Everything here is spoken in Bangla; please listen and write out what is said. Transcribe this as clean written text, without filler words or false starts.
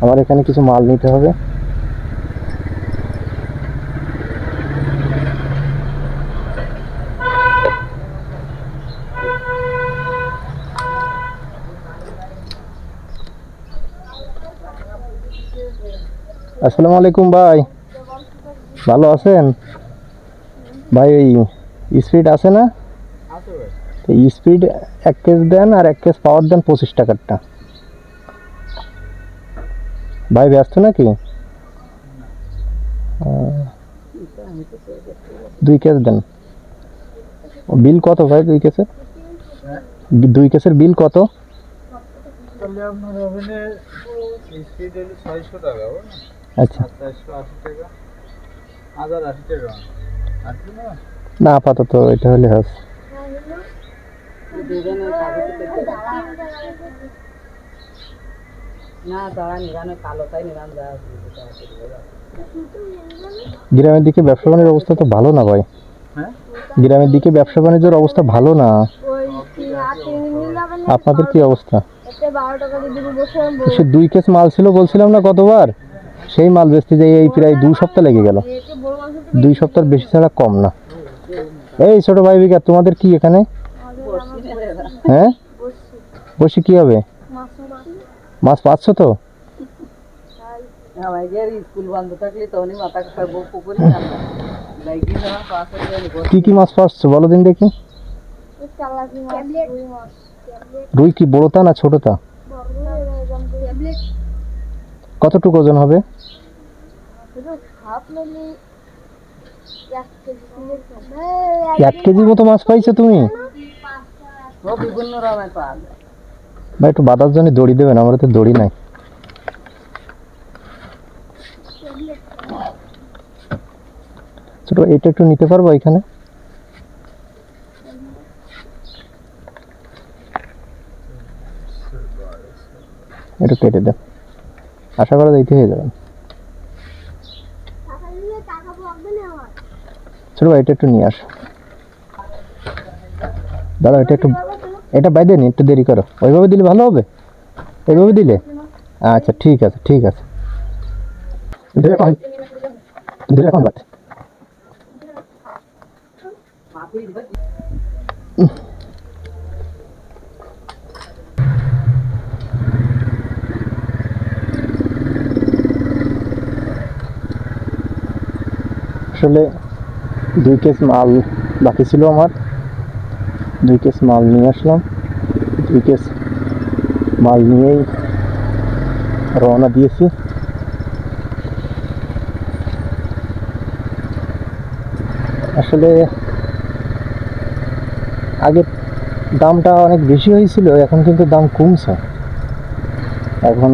আমার এখানে কিছু মাল নিতে হবে। আসসালামু আলাইকুম ভাই, ভালো আছেন ভাই? ওই স্পিড আছে না? স্পিড 1 কেস দেন আর 1 কেস পাওয়ার দেন 25 টাকারটা। ভাই ব্যস্ত নাকি? 2 কেস দেন। বিল কত ভাই 2 কেসের? 2 কেসের বিল কত? আচ্ছা না, আপাতত এটা হলে হবে। গ্রামের দিকে ব্যবসা বাণিজ্যের অবস্থা তো ভালো না ভাই। গ্রামের দিকে ব্যবসা বাণিজ্যের অবস্থা ভালো না। আপনাদের কি অবস্থা? সে 2 কেস মাল ছিল বলছিলাম না গতবার, সেই মাল বেচতে যাই এই প্রায় 2 সপ্তাহ লেগে গেল। 2 সপ্তাহের বেশি ছাড়া কম না। এই ছোট ভাই বিকার, তোমাদের কি এখানে? হ্যাঁ বসে কি হবে? মাছ পাচ্ছ তো? কি কি মাছ পাচ্ছ বলো দিন দেখি। রুই কি বড়টা না ছোটটা? কতটুকু ওজন হবে? 1 কেজি মতো মাছ পাইছো তুমি? ভাই একটু বাতাস জন্য দড়ি দেবেন, আমার তো দড়ি নাই। ছোট এটা একটু নিতে পারবো এখানে? একটু কেটে দেন, আশা করা দিতে হয়ে যাবেন। ছোট ভাই এটা একটু নিয়ে আসো। দাঁড়াও এটা একটু, এটা বাইরে নি, একটু দেরি করো। ওইভাবে দিলে ভালো হবে, এইভাবে দিলে? আচ্ছা ঠিক আছে ঠিক আছে। আসলে 2 কেস মাল বাকি ছিল আমার, 2 কেস মাল নিয়ে আসলাম। 2 কেস মাল নিয়েই রওনা দিয়েছি। আসলে আগে দামটা অনেক বেশি হয়েছিল, এখন কিন্তু দাম কমছে। এখন